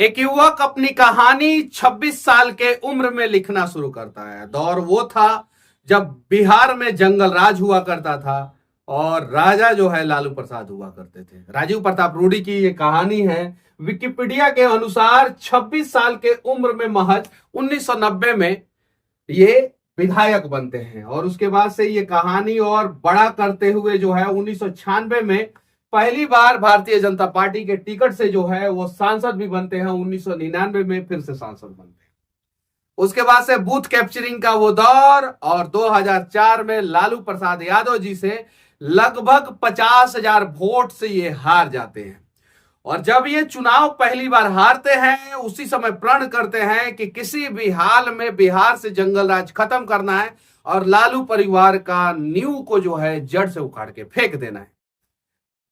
एक युवक अपनी कहानी 26 साल के उम्र में लिखना शुरू करता है। दौर वो था जब बिहार में जंगल राज हुआ करता था और राजा जो है लालू प्रसाद हुआ करते थे। राजीव प्रताप रूडी की ये कहानी है। विकिपीडिया के अनुसार 26 साल के उम्र में महज 1990 में ये विधायक बनते हैं और उसके बाद से ये कहानी और बड़ा करते हुए जो है 1996 में पहली बार भारतीय जनता पार्टी के टिकट से जो है वो सांसद भी बनते हैं। 1999 में फिर से सांसद बनते हैं। उसके बाद से बूथ कैप्चरिंग का वो दौर और 2004 में लालू प्रसाद यादव जी से लगभग 50,000 वोट से ये हार जाते हैं। और जब ये चुनाव पहली बार हारते हैं उसी समय प्रण करते हैं कि किसी भी हाल में बिहार से जंगल राज खत्म करना है और लालू परिवार का नींव को जो है जड़ से उखाड़ के फेंक देना है।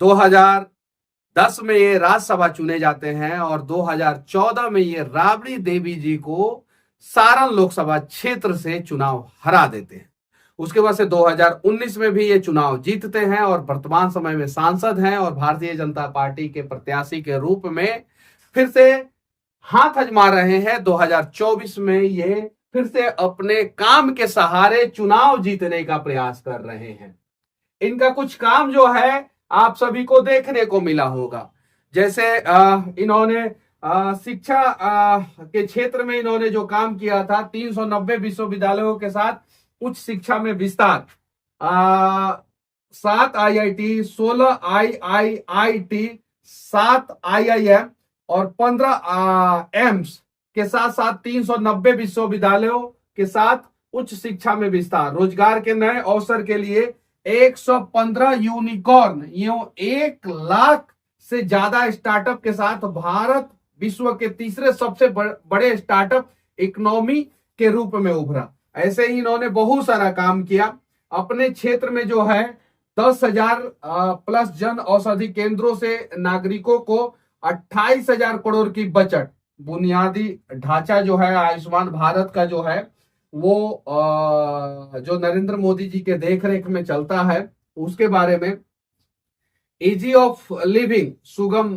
2010 में ये राज्यसभा चुने जाते हैं और 2014 में ये राबड़ी देवी जी को सारण लोकसभा क्षेत्र से चुनाव हरा देते हैं। उसके बाद से 2019 में भी ये चुनाव जीतते हैं और वर्तमान समय में सांसद हैं और भारतीय जनता पार्टी के प्रत्याशी के रूप में फिर से हाथ आजमा रहे हैं। 2024 में ये फिर से अपने काम के सहारे चुनाव जीतने का प्रयास कर रहे हैं। इनका कुछ काम जो है आप सभी को देखने को मिला होगा। जैसे इन्होंने शिक्षा के क्षेत्र में इन्होंने जो काम किया था, 390 विश्वविद्यालयों के साथ उच्च शिक्षा में विस्तार, 7 IIT, 16 IIIT, 7 IIM और 15 एम्स के साथ साथ 390 विश्वविद्यालयों के साथ उच्च शिक्षा में विस्तार, रोजगार के नए अवसर के लिए 115 यूनिकॉर्न, 1 लाख से ज्यादा स्टार्टअप के साथ भारत विश्व के तीसरे सबसे बड़े स्टार्टअप इकोनॉमी के रूप में उभरा। ऐसे ही इन्होंने बहुत सारा काम किया। अपने क्षेत्र में जो है 10,000 प्लस जन औषधि केंद्रों से नागरिकों को 28,000 करोड़ की बचत, बुनियादी ढांचा जो है आयुष्मान भारत का जो है वो जो नरेंद्र मोदी जी के देखरेख में चलता है उसके बारे में, इजी ऑफ लिविंग, सुगम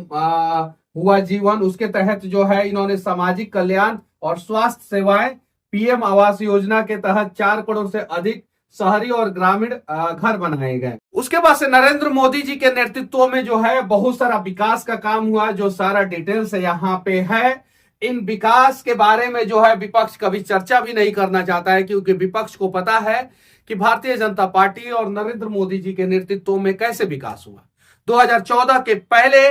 हुआ जीवन, उसके तहत जो है इन्होंने सामाजिक कल्याण और स्वास्थ्य सेवाएं, PM आवास योजना के तहत 4 करोड़ से अधिक शहरी और ग्रामीण घर बनाए गए। उसके बाद से नरेंद्र मोदी जी के नेतृत्व में जो है बहुत सारा विकास का काम हुआ, जो सारा डिटेल से यहाँ पे है। इन विकास के बारे में जो है विपक्ष कभी चर्चा भी नहीं करना चाहता है, क्योंकि विपक्ष को पता है कि भारतीय जनता पार्टी और नरेंद्र मोदी जी के नेतृत्व में कैसे विकास हुआ। 2014 के पहले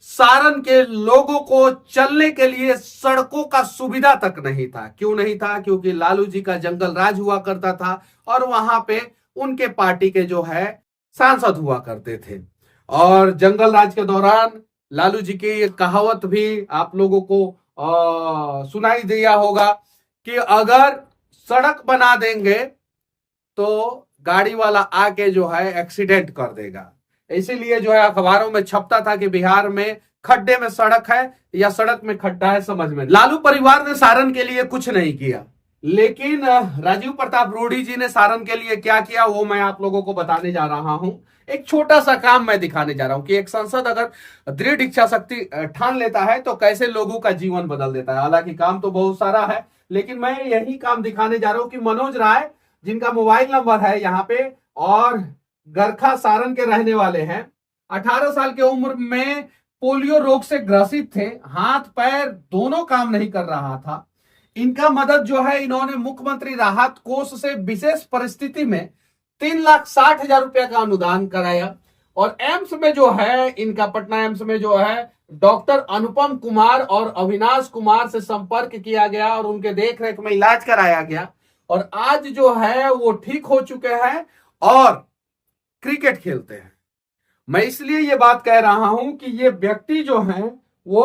सारण के लोगों को चलने के लिए सड़कों का सुविधा तक नहीं था। क्यों नहीं था? क्योंकि लालू जी का जंगल राज हुआ करता था और वहां पे उनके पार्टी के जो है सांसद हुआ करते थे। और जंगल राज के दौरान लालू जी की एक कहावत भी आप लोगों को सुनाई दिया होगा कि अगर सड़क बना देंगे तो गाड़ी वाला आके जो है एक्सीडेंट कर देगा। इसीलिए जो है अखबारों में छपता था कि बिहार में खड्डे में सड़क है या सड़क में खड्डा है, समझ में। लालू परिवार ने सारण के लिए कुछ नहीं किया, लेकिन राजीव प्रताप रूडी जी ने सारण के लिए क्या किया वो मैं आप लोगों को बताने जा रहा हूं। एक छोटा सा काम मैं दिखाने जा रहा हूं कि एक सांसद अगर दृढ़ इच्छा शक्ति ठान लेता है तो कैसे लोगों का जीवन बदल देता है। हालांकि काम तो बहुत सारा है, लेकिन मैं यही काम दिखाने जा रहा हूं कि मनोज राय, जिनका मोबाइल नंबर है यहाँ पे और गरखा सारण के रहने वाले हैं, 18 साल की उम्र में पोलियो रोग से ग्रसित थे, हाथ पैर दोनों काम नहीं कर रहा था। इनका मदद जो है इन्होंने मुख्यमंत्री राहत कोष से विशेष परिस्थिति में 3,60,000 रुपया का अनुदान कराया। और एम्स में जो है इनका, पटना एम्स में जो है डॉक्टर अनुपम कुमार और अविनाश कुमार से संपर्क किया गया और उनके देखरेख में इलाज कराया गया और आज जो है वो ठीक हो चुके हैं और क्रिकेट खेलते हैं। मैं इसलिए ये बात कह रहा हूं कि ये व्यक्ति जो है वो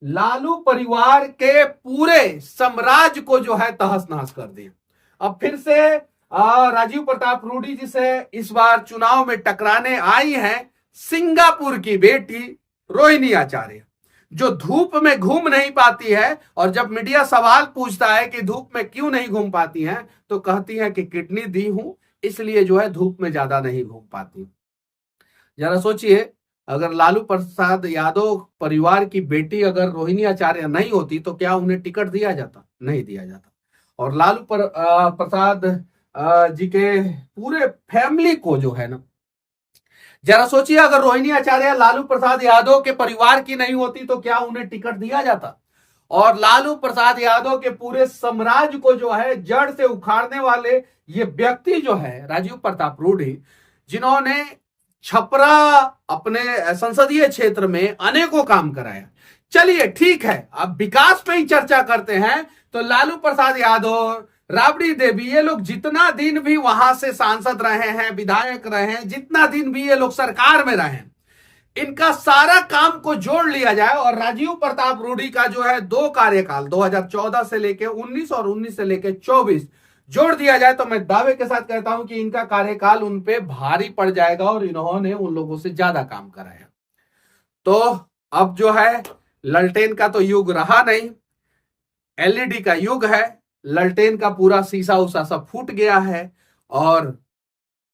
लालू परिवार के पूरे साम्राज्य को जो है तहस नहस कर दिया। अब फिर से राजीव प्रताप रूडी जी से इस बार चुनाव में टकराने आई हैं सिंगापुर की बेटी रोहिणी आचार्य, जो धूप में घूम नहीं पाती है। और जब मीडिया सवाल पूछता है कि धूप में क्यों नहीं घूम पाती हैं, तो कहती है कि किडनी दी हूं इसलिए जो है धूप में ज्यादा नहीं घूम पाती। जरा सोचिए, अगर लालू प्रसाद यादव परिवार की बेटी अगर रोहिणी आचार्य नहीं होती तो क्या उन्हें टिकट दिया जाता? नहीं दिया जाता। और लालू प्रसाद जी के पूरे फैमिली को जो है ना, जरा सोचिए, अगर रोहिणी आचार्य लालू प्रसाद यादव के परिवार की नहीं होती तो क्या उन्हें टिकट दिया जाता? और लालू प्रसाद यादव के पूरे साम्राज्य को जो है जड़ से उखाड़ने वाले ये व्यक्ति जो है राजीव प्रताप रूडी, जिन्होंने छपरा अपने संसदीय क्षेत्र में अनेकों काम कराया। चलिए ठीक है, अब विकास पे ही चर्चा करते हैं। तो लालू प्रसाद यादव, राबड़ी देवी, ये लोग जितना दिन भी वहां से सांसद रहे हैं, विधायक रहे हैं, जितना दिन भी ये लोग सरकार में रहे, इनका सारा काम को जोड़ लिया जाए और राजीव प्रताप रूडी का जो है 2 कार्यकाल 2014 से लेके 19 और 19 से लेके 24 जोड़ दिया जाए तो मैं दावे के साथ कहता हूं कि इनका कार्यकाल उन पे भारी पड़ जाएगा और इन्होंने उन लोगों से ज्यादा काम कराया। तो अब जो है ललटेन का तो युग रहा नहीं, एलईडी का युग है। ललटेन का पूरा शीशा उसा सब फूट गया है और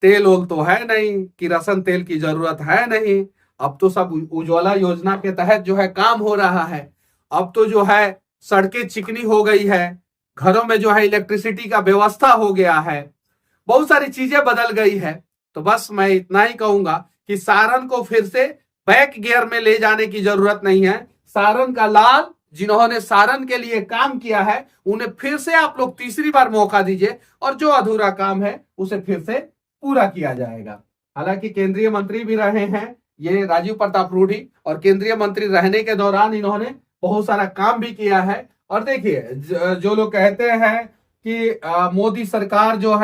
तेल ओल तो है नहीं, किरोसिन तेल की जरूरत है नहीं। अब तो सब उज्ज्वला योजना के तहत जो है काम हो रहा है। अब तो जो है सड़कें चिकनी हो गई है, घरों में जो है इलेक्ट्रिसिटी का व्यवस्था हो गया है, बहुत सारी चीजें बदल गई है। तो बस मैं इतना ही कहूंगा कि सारण को फिर से बैक गियर में ले जाने की जरूरत नहीं है। सारण का लाल, जिन्होंने सारण के लिए काम किया है, उन्हें फिर से आप लोग तीसरी बार मौका दीजिए और जो अधूरा काम है उसे फिर से पूरा किया जाएगा। हालांकि केंद्रीय मंत्री भी रहे हैं ये राजीव प्रताप रूडी, और केंद्रीय मंत्री रहने के दौरान इन्होंने बहुत सारा काम भी किया है। और देखिए, जो लोग कहते हैं कि मोदी सरकार जो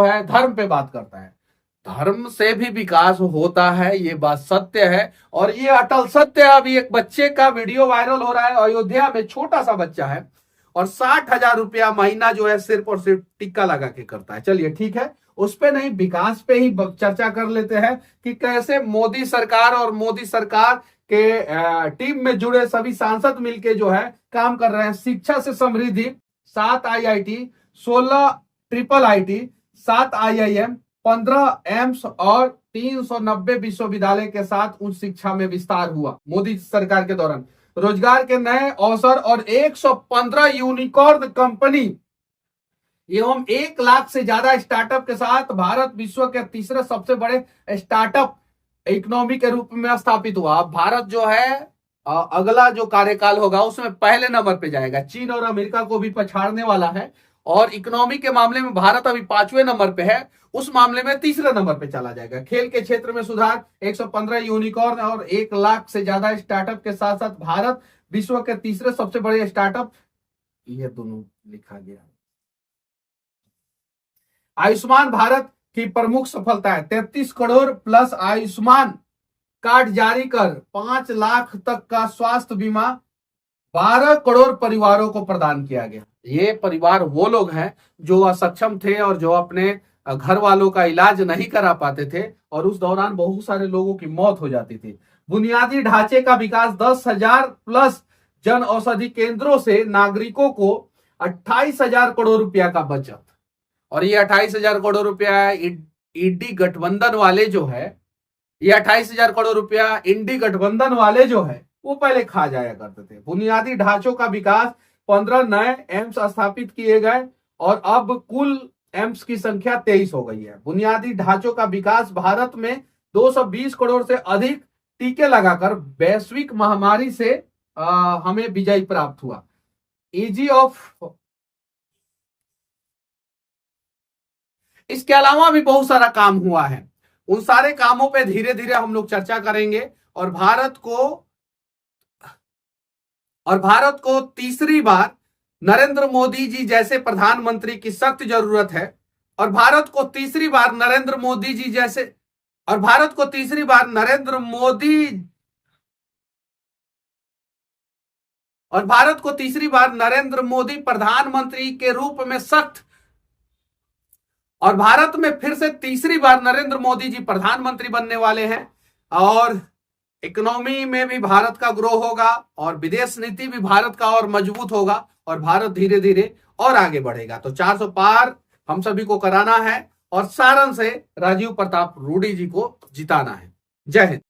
है धर्म पे बात करता है, धर्म से भी विकास होता है, ये बात सत्य है और ये अटल सत्य है। अभी एक बच्चे का वीडियो वायरल हो रहा है, अयोध्या में छोटा सा बच्चा है और 60,000 रुपया महीना जो है सिर्फ और सिर्फ टिक्का लगा के करता है। चलिए ठीक है, उस पे नहीं, विकास पे ही चर्चा कर लेते हैं कि कैसे मोदी सरकार और मोदी सरकार के टीम में जुड़े सभी सांसद मिलके जो है काम कर रहे हैं। शिक्षा से समृद्धि, 7 IIT, 16 triple IT, 7 IIM, 15 AIIMS और 390 विश्वविद्यालय के साथ उच्च शिक्षा में विस्तार हुआ मोदी सरकार के दौरान। रोजगार के नए अवसर और 115 यूनिकॉर्न कंपनी एवं 1 लाख से ज्यादा स्टार्टअप के साथ भारत विश्व के तीसरे सबसे बड़े स्टार्टअप इकोनॉमी के रूप में स्थापित हुआ। अब भारत जो है अगला जो कार्यकाल होगा उसमें पहले नंबर पे जाएगा, चीन और अमेरिका को भी पछाड़ने वाला है। और इकोनॉमी के मामले में भारत अभी 5वें नंबर पे है, उस मामले में तीसरे नंबर पे चला जाएगा। खेल के क्षेत्र में सुधार, 115 यूनिकॉर्न और 1 लाख से ज्यादा स्टार्टअप के साथ साथ भारत विश्व के तीसरे सबसे बड़े स्टार्टअप, ये दोनों लिखा गया। आयुष्मान भारत की प्रमुख सफलता है, 33 करोड़ प्लस आयुष्मान कार्ड जारी कर 5 लाख तक का स्वास्थ्य बीमा 12 करोड़ परिवारों को प्रदान किया गया। ये परिवार वो लोग हैं जो असक्षम थे और जो अपने घर वालों का इलाज नहीं करा पाते थे और उस दौरान बहुत सारे लोगों की मौत हो जाती थी। बुनियादी ढांचे का विकास, 10,000 प्लस जन औषधि केंद्रों से नागरिकों को 28,000 करोड़ रुपया का बचत। और ये 28,000 करोड़ रुपया इंडी गठबंधन वाले जो है, ये 28,000 करोड़ रुपया इंडी गठबंधन वाले जो है वो पहले खा जाया करते थे। बुनियादी ढांचों का विकास, 15 नए एम्स स्थापित किए गए और अब कुल एम्स की संख्या 23 हो गई है। बुनियादी ढांचों का विकास, भारत में 220 करोड़ से अधिक टीके लगाकर वैश्विक महामारी से हमें विजय प्राप्त हुआ। इजी ऑफ, इसके अलावा भी बहुत सारा काम हुआ है, उन सारे कामों पे धीरे धीरे हम लोग चर्चा करेंगे। और भारत को तीसरी बार नरेंद्र मोदी जी जैसे प्रधानमंत्री की सख्त जरूरत है। और भारत को तीसरी बार नरेंद्र मोदी प्रधानमंत्री के रूप में सख्त, और भारत में फिर से तीसरी बार नरेंद्र मोदी जी प्रधानमंत्री बनने वाले हैं। और इकोनॉमी में भी भारत का ग्रो होगा और विदेश नीति भी भारत का और मजबूत होगा और भारत धीरे धीरे और आगे बढ़ेगा। तो 400 पार हम सभी को कराना है और सारण से राजीव प्रताप रूडी जी को जिताना है। जय हिंद।